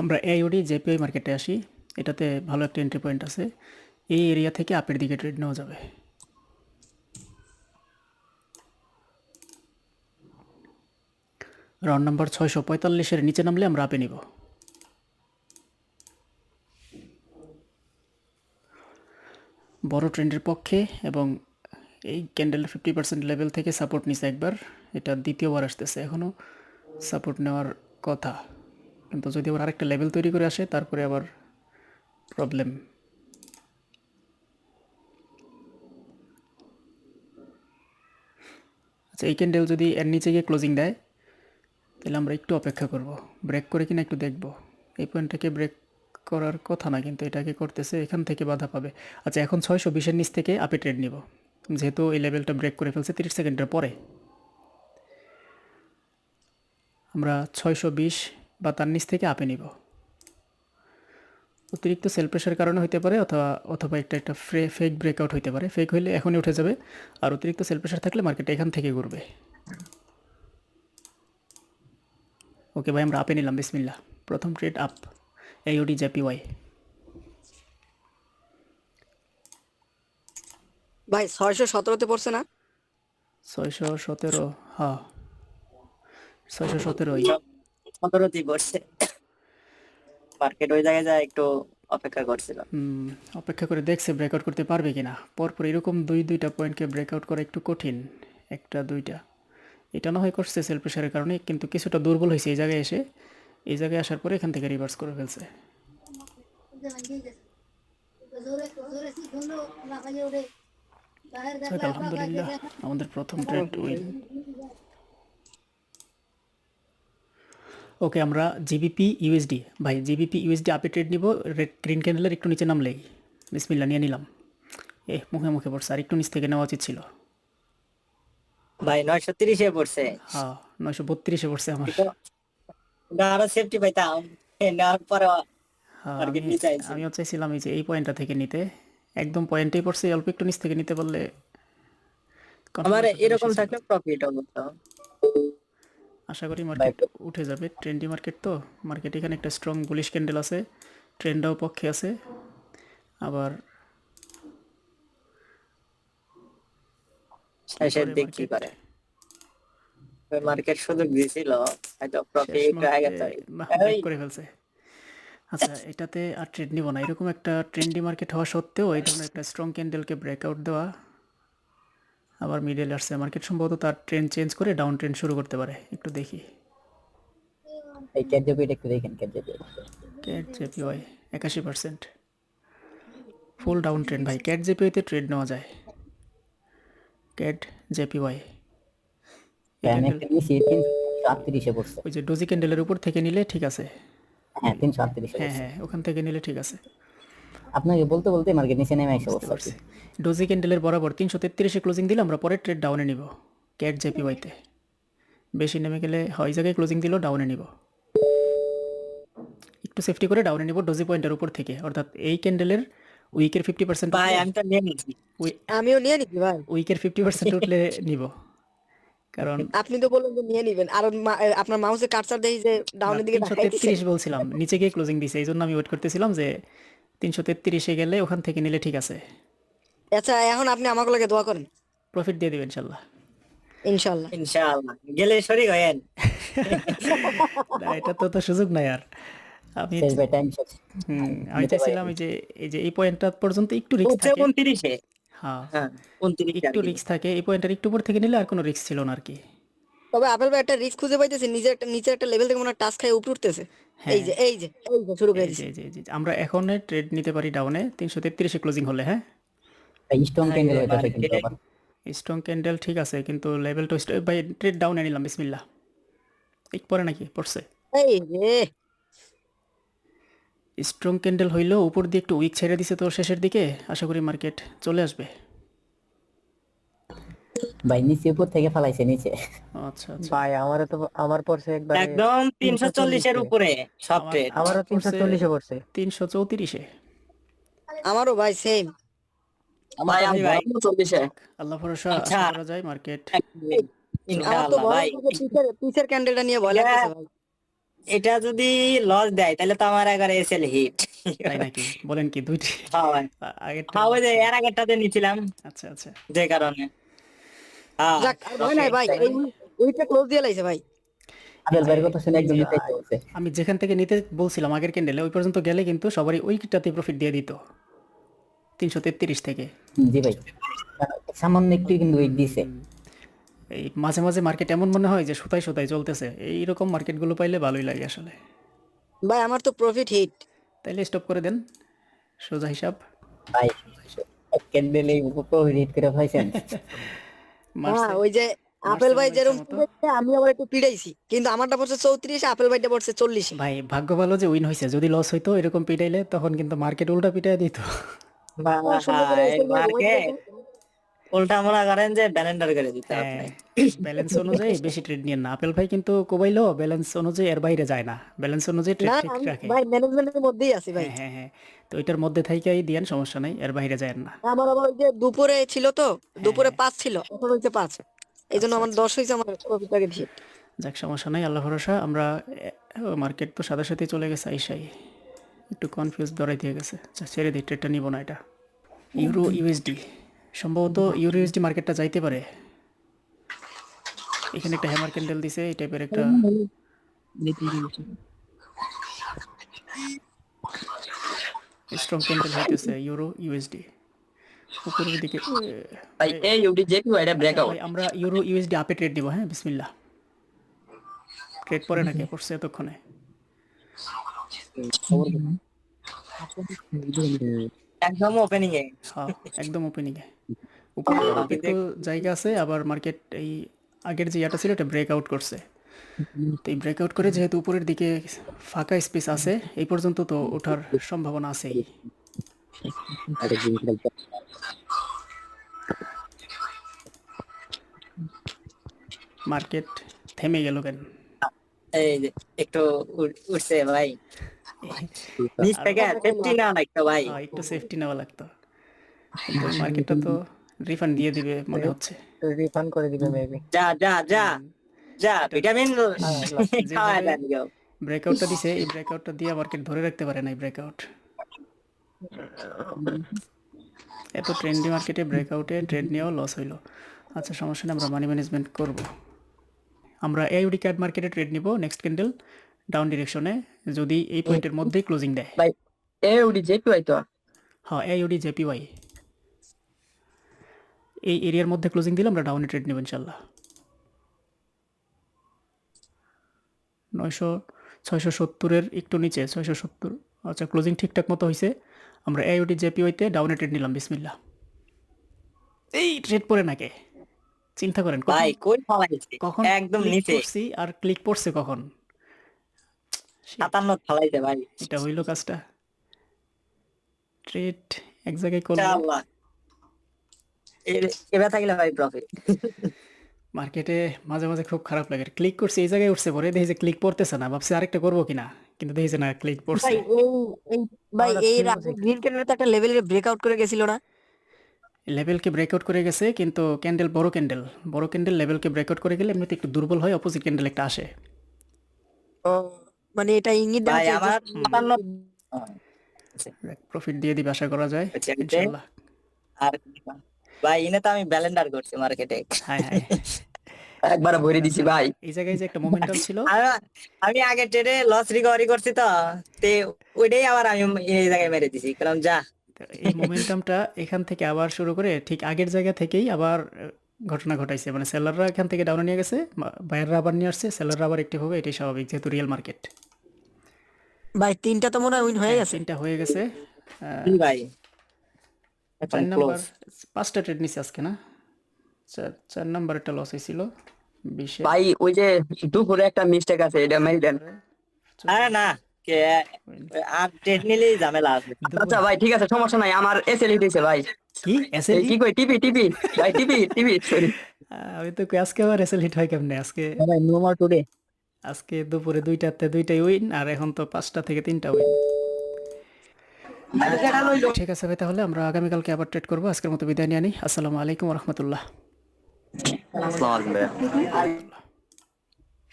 আমরা এআইওডি জেপিআই মার্কেটে আসি। এটাতে ভালো একটা এন্ট্রি পয়েন্ট আছে। এই এরিয়া থেকে আপের দিকে ট্রেড নেওয়া যাবে। রাউন্ড নাম্বার 645-এর নিচে নামলে আমরা আপে নিব। বড় ট্রেন্ডের পক্ষে এবং এই ক্যান্ডেল 50% লেভেল থেকে সাপোর্ট নিছে একবার, এটা দ্বিতীয়বার আসতেছে। এখনও সাপোর্ট নেওয়ার কথা, কিন্তু যদি আবার আরেকটা লেভেল তৈরি করে আসে তারপরে আবার প্রবলেম। আচ্ছা, এই ক্যান্ডেল যদি এর নিচে গিয়ে ক্লোজিং দেয় তাহলে আমরা একটু অপেক্ষা করব, ব্রেক করে কিনা একটু দেখব। এই পয়েন্টটাকে ব্রেক করার কথা না, কিন্তু এটাকে করতেছে, এখান থেকে বাধা পাবে। আচ্ছা, এখন 620-এর নিচ থেকে আপে ট্রেড নিব, যেহেতু এই লেভেলটা ব্রেক করে ফেলছে 30 সেকেন্ডের পরে। আমরা 620 বা তার নিচ থেকে আপে নিব। অতিরিক্ত সেল প্রেশার কারণে হতে পারে, অথবা একটা ফেক ব্রেকআউট হতে পারে। ফেক হইলে এখনই উঠে যাবে, আর অতিরিক্ত সেল প্রেশার থাকলে মার্কেট এখান থেকে ঘুরবে। ওকে ভাই, আমরা আপে নিলাম। বিসমিল্লাহ, প্রথম ট্রেড আপ, এআইওডি জেপিওয়াই। ভাই 617-তে পড়ছে না? 617, হ্যাঁ 617। 17তেই পড়ছে। মার্কেট ওই জায়গায় যায় একটু অপেক্ষা করছিল। অপেক্ষা করে দেখছে ব্রেকআউট করতে পারবে কিনা। পরপর এরকম দুইটা পয়েন্টকে ব্রেকআউট করা একটু কঠিন, একটা দুইটা। এটা না হয় করছে সেল প্রেশারের কারণে, কিন্তু কিছুটা দুর্বল হয়েছে এই জায়গায় এসে। এই জায়গায় আসার পরে এখান থেকে রিভার্স করে ফেলছে। আলহামদুলিল্লাহ, আমাদের প্রথম ট্রেড উইন। ওকে, আমরা জিবিপি ইউএসডি, ভাই জিবিপি ইউএসডি আপে ট্রেড নিব। রেড গ্রিন ক্যান্ডেলের একটু নিচে নামলেই বিসমিল্লাহ নিয়ে নিলাম। মুখে মুখে পড়ছে, আর একটু নিচ থেকে নেওয়া উচিত ছিল। ভাই 930-এ পড়ছে। হ্যাঁ 932-এ পড়ছে আমার। আরো সেফটি পাইতাম নেওয়ার পরে হ্যাঁ, মার্কেট নিচে আইছে। আমিও চাইছিলাম এই পয়েন্টটা থেকে নিতে, একদম পয়েন্টেই পড়ছে। অল্প একটু নিচ থেকে নিতে পারলে আমার এরকম থাকলে প্রফিট হতো। আশা করি মার্কেট উঠে যাবে। ট্রেন্ডি মার্কেট তো, মার্কেট এখানে একটা স্ট্রং বুলিশ ক্যান্ডেল আছে, ট্রেন্ডটাও পক্ষে আছে। আবার শেষের দিক কি করে মার্কেট সুযোগ দিয়েছিল, হয়তো প্রফিট হয়ে গেছে, ব্রেক করে ফেলছে। আচ্ছা, এটাতে আর ট্রেড নিব না। এরকম একটা ট্রেন্ডি মার্কেট হওয়া সত্ত্বেও এই ধরনের একটা স্ট্রং ক্যান্ডেলকে ব্রেকআউট দেওয়া, আবার মিডল আসছে মার্কেট, সম্ভবত তার ট্রেন্ড চেঞ্জ করে ডাউন ট্রেন্ড শুরু করতে পারে। একটু দেখি এই ক্যাটজেপিটা একটু দেখেন। ক্যাট জেপিওয়াই 81%, ফুল ডাউন ট্রেন্ড। ভাই ক্যাট জেপিওয়াইতে ট্রেড নেওয়া যায়। ক্যাট জেপিওয়াই ওই যে ডোজি ক্যান্ডেলের উপর থেকে নিলে ঠিক আছে। হ্যাঁ 338। হ্যাঁ, ওখান থেকে নিলে ঠিক আছে। আপনাকে বলতে বলতে মার্কেট নিচে নেমে এসে বসছে। ডোজি ক্যান্ডেলের বরাবর 333-এ ক্লোজিং দিলে আমরা পরে ট্রেড ডাউনে নিব ক্যাট জেপিওয়াইতে। বেশি নেমে গেলে হয় জায়গায় ক্লোজিং দিল ডাউনে নিব, একটু সেফটি করে ডাউনে নিব ডোজি পয়েন্টের উপর থেকে। অর্থাৎ এই ক্যান্ডেলের উইকের 50% ভাই আমি তো নিয়ে নিছি। আমিও নিয়ে নিচ্ছি ভাই। উইকের 50% উঠলে নিব, কারণ আপনি তো বললেন যে নিয়ে নিবেন, আর আপনার মাউসের কার্সার দেখি যে ডাউনের দিকে 333 বলছিলাম, নিচে গিয়ে ক্লোজিং দিছে, এই জন্য আমি ওয়েট করতেছিলাম যে 333-এ গেলে ওখান থেকে নিলে ঠিক আছে। আচ্ছা, এখন আপনি আমাকে লাগে দোয়া করেন, প্রফিট দিয়ে দিবেন ইনশাল্লাহ। ইনশাআল্লাহ। ইনশাআল্লাহ গেলে শরীক হয়েন। না, এটা তো সুযোগ নাই আর। আমি চাইছিলাম এই যে এই পয়েন্টটা পর্যন্ত একটু রিস্ক থাকে। 29-এ হ্যাঁ, হ্যাঁ 29 একটু রিস্ক থাকে। এই পয়েন্টের একটু উপর থেকে নিলে আর কোনো রিস্ক ছিল না আর কি। তবে আপেল ভাই একটা রিস্ক খুঁজে পাইতেছে, নিচে একটা লেভেল থেকে মনে হয় টাচ খাই উপরে উঠতেছে। এই যে শুরু করে দিছে। জি, আমরা এখন ট্রেড নিতে পারি ডাউনে 333-এ ক্লোজিং হলে। হ্যাঁ, স্ট্রং ক্যান্ডেল হইতাছে কিন্তু আবার স্ট্রং ক্যান্ডেল ঠিক আছে, কিন্তু লেভেলটা বাই ট্রেড ডাউনে নিলাম। বিসমিল্লাহ, এক পরে নাকি পড়ছে। এই রে স্ট্রং ক্যান্ডেল হইলেও উপর দিয়ে একটু উইক ছেড়ে দিছে তো শেষের দিকে। আশা করি মার্কেট চলে আসবে। ভাই নিচে উপর থেকে ফালাইছে নিচে। আচ্ছা, ভাই আমার পড়ছে একবার একদম 340-এর উপরে সব ট্রেড। আমারও 340-এ পড়ছে। 334-এ আমারও ভাই সেম। ভাই আমি ভাই 40-এ। আল্লাহ ভরসা, আচ্ছা। আশা করা যায় মার্কেট। আমার তো ইনশাআল্লাহ ভয় ভাই। লাগতেছে পিসের ক্যান্ডেলটা নিয়ে ভয় লাগতেছে ভাই। এটা যদি লস দেয় তাহলে তো আমার একবার এসএল হিট। তাই নাকি? বলেন কি দুইটি? হ্যাঁ ভাই, আগেরটা হ্যাঁ ওই যে এর আগেরটাতে নিছিলাম আচ্ছা আচ্ছা। যে কারণে। হ্যাঁ যাক আর ভয় নাই ভাই, এই উইকটা ক্লোজ দিয়ে লাইছে ভাই। আবেল ভাইয়ের কথা শুনে এই একদম যে নিতে বলছে। আমি যেখান থেকে নিতে বলছিলাম আগের ক্যান্ডেলে ওই পর্যন্ত গেলে কিন্তু সবারই ওইটাতে প্রফিট দিয়ে দিত 333 থেকে। জি ভাই, সামান্য একটু কিন্তু ওয়েট দিছে। এই মাঝে মাঝে মার্কেট এমন মনে হয় যে সুতায় সুতায় চলতেছে, এইরকম মার্কেটগুলো পাইলে ভালোই লাগে আসলে। ভাই আমার তো প্রফিট হিট। তাইলে স্টপ করে দেন, সোজা হিসাব। ভাই এক ক্যান্ডেলে প্রফিট করে ফেলাইছেন। মারছে হ্যাঁ ওই যে আপেল মারছে ভাই মনে যেরকম ইচ্ছা মতো। পিড়াইছে, আমি আবার একটু পিড়াইছি, কিন্তু আমারটা পড়ছে 34, আপেল ভাইটা পড়ছে 40। ভাই ভাগ্য ভালো যে উইন হয়েছে, যদি লস হইতো এরকম পিটাইলে তখন কিন্তু মার্কেট উল্টা পিটাই দিত। ভাই মার্কেট উল্টা মনে করেন যে ব্যালেন্ডার করে দিতে হ্যাঁ, আপনি। ব্যালেন্স অনুযায়ী বেশি ট্রেড নিয়েন না। আপেল ভাই কিন্তু কোবাইলো ব্যালেন্স অনুযায়ী এর বাইরে যায় না, ব্যালেন্স অনুযায়ী ট্রেড না ঠিক আমি রাখে। ভাই ম্যানেজমেন্টের মধ্যেই আছি ভাই। হ্যাঁ হ্যাঁ হ্যাঁ, তো ওইটার মধ্যে থাইকাই দিয়েন, সমস্যা নাই, এর বাইরে যায় না। আমার আবার ওই যে দুপুরে ছিল তো, দুপুরে 5 ছিল, এখন হইছে 5, এই জন্য আমার 10 হয়েছে, আমার প্রফিটটাকে হিট। যাক সমস্যা নাই, আল্লাহ ভরসা। আমরা মার্কেট তো সাথে সাথেই চলে গেছে আইসাই, একটু কনফিউজ দরাই দিয়ে গেছে। আচ্ছা ছেড়ে দিই, ট্রেডটা নিব না এটা। ইউরো ইউএসডি, সম্ভবত ইউরো ইউএসডি মার্কেটটা যাইতে পারে। এখানে একটা হ্যামার ক্যান্ডেল দিছে, এই টাইপের একটা স্ট্রং ক্যান্ডেল হইতেছে ইউরো ইউএসডি উপরের দিকে। ভাই এই ইউডি জেপি এটা আচ্ছা ব্রেকআউট। ভাই, আমরা ইউরো ইউএসডি আপে ট্রেড দিব। হ্যাঁ বিসমিল্লাহ। ট্রেড পরে নাকি পড়ছে এতক্ষণে? একদম ওপেনিং এ। হ্যাঁ একদম ওপেনিংয়ে, উপরে একটু জায়গা আছে, আবার মার্কেট এই আগের যে ইয়াটা ছিল এটা ব্রেকআউট করছে। তো এই ব্রেকআউট করে যেহেতু উপরের দিকে ফাঁকা স্পেস আছে, এই পর্যন্ত তো ওঠার সম্ভাবনা আছেই। মার্কেট থেমে গেল কেন? এই যে একটু উঠছে ভাই, নিচ থেকে সেফটি না লাগতো ভাই। হ্যাঁ একটু সেফটি নেওয়া লাগতো, কিন্তু ওই মার্কেটটা তো রিফান্ড দিয়ে দিবে মনে হচ্ছে। রিফান্ড করে দিবে মেবি। যা যা যা যা ভিটামিন যেভাবে খাওয়া দেন গো। ব্রেকআউটটা দিছে, এই ব্রেকআউটটা দিয়ে মার্কেট ধরে রাখতে পারে না। এই ব্রেকআউট এত ট্রেন্ডি মার্কেটে ব্রেকআউটে ট্রেড নিয়েও লস হইলো। আচ্ছা সমস্যা নেই, আমরা মানি ম্যানেজমেন্ট করব। আমরা এআইডি কার্ড মার্কেটে ট্রেড নিব নেক্সট ক্যান্ডেল ডাউন ডিরেকশনে, যদি এই পয়েন্টের মধ্যেই ক্লোজিং দেয়। ভাই এই ইউডি জেপি তো হ্যাঁ এআইডি জেপিওয়াই এই এরিয়ার মধ্যে ক্লোজিং দিলে আমরা ডাউনে ট্রেড নেব ইনশাল্লাহ। 670-এর একটু নিচে 670। আচ্ছা ক্লোজিং ঠিকঠাক মতো হয়েছে, আমরা এআইডি জেপিওয়াইতে ডাউনে ট্রেড নিলাম বিসমিল্লাহ। এই ট্রেড পরে নাকি চিন্তা করেন ভাই কই ফালাইছে কখন একদম ক্লিক নিচে করছি আর ক্লিক পড়ছে কখন। 57 ফালাইছে ভাই। এটা হইলো কাজটা, ট্রেড এক জায়গায় করলে ইনশাআল্লাহ এবার থাকলে ভাই প্রফিট। মার্কেটে মাঝে মাঝে খুব খারাপ লাগে। ক্লিক করছি এই জায়গায় উঠছে, পরে দেখি যে ক্লিক পড়তেছে না, ভাবছি আরেকটা করবো কিনা, কিন্তু দেখি যে না ক্লিক পড়ছে। ভাই এই ভাই এর আগে গ্রিন ক্যান্ডেল তো একটা লেভেলের ব্রেকআউট করে গেছিল না? লেভেলকে ব্রেকআউট করে গেছে, কিন্তু ক্যান্ডেল বড় ক্যান্ডেল লেভেলকে ব্রেকআউট করে গেলে এমনিতে একটু দুর্বল হয়, অপোজিট ক্যান্ডেল একটা আসে। ও মানে এটা ইঙ্গিত ভাই দেওয়া আমার 57 প্রফিট দিয়ে দিবে আশা করা যায় হচ্ছে এতে। ইনশাল্লাহ। আর ভাই এনে তো আমি ব্যালেন্ডার করছি মার্কেটে। হায় হায়, একবার ভরে দিছি ভাই। এই জায়গায় যে একটা মোমেন্টাম ছিল, আমি আগে ট্রেডে লস রিকভারি করছি তো, তে ওইটাই আবার আমি এই জায়গায় মেরে দিছি, কারণ যা তো এই মোমেন্টামটা এখান থেকে আবার শুরু করে ঠিক আগের জায়গা থেকেই আবার ঘটনা ঘটাইছে। মানে সেলাররা এখান থেকে ডাউনে নিয়ে গেছে, বায়াররা আবার নিয়ে আসছে, সেলাররা আবার একটিভ হবে, এটাই স্বাভাবিক যেহেতু রিয়েল মার্কেট। ভাই 3টা তো মনে হয় উইন হয়ে গেছে। 3টা হয়ে গেছে। কি ভাই 4 নাম্বার 5টা ট্রেড নিছে আজকে না, 4 নাম্বার একটা লস হয়েছিল 20-এ। ভাই ওই যে দুপুরে একটা মিস্টেক আছে, এটা মেরে দেন। আরে না কে আর ট্রেড নিলেই ঝামেলা আছে। আচ্ছা ভাই ঠিক আছে, সমস্যা নাই, আমার এসএল হইছে ভাই। কি এই এসএল? কি কই টিপি টিপি ভাই টিপি সরি। আমি তো কই আজকে আবার এসএল হিট হয় কেমনে? আজকে ভাই নো মোর টুডে। আজকে দুপুরে 2টাতে 2টাই উইন, আর এখন তো 5টা থেকে 3টা উইন। ঠিক আছে ভাই, তাহলে আমরা আগামীকালকে আবার ট্রেড করবো। আজকের মতো বিদায় নিয়ে নিই। আসসালামু আলাইকুম রহমতুল্লাহ। আসসালামু আলাইকুম ভাই।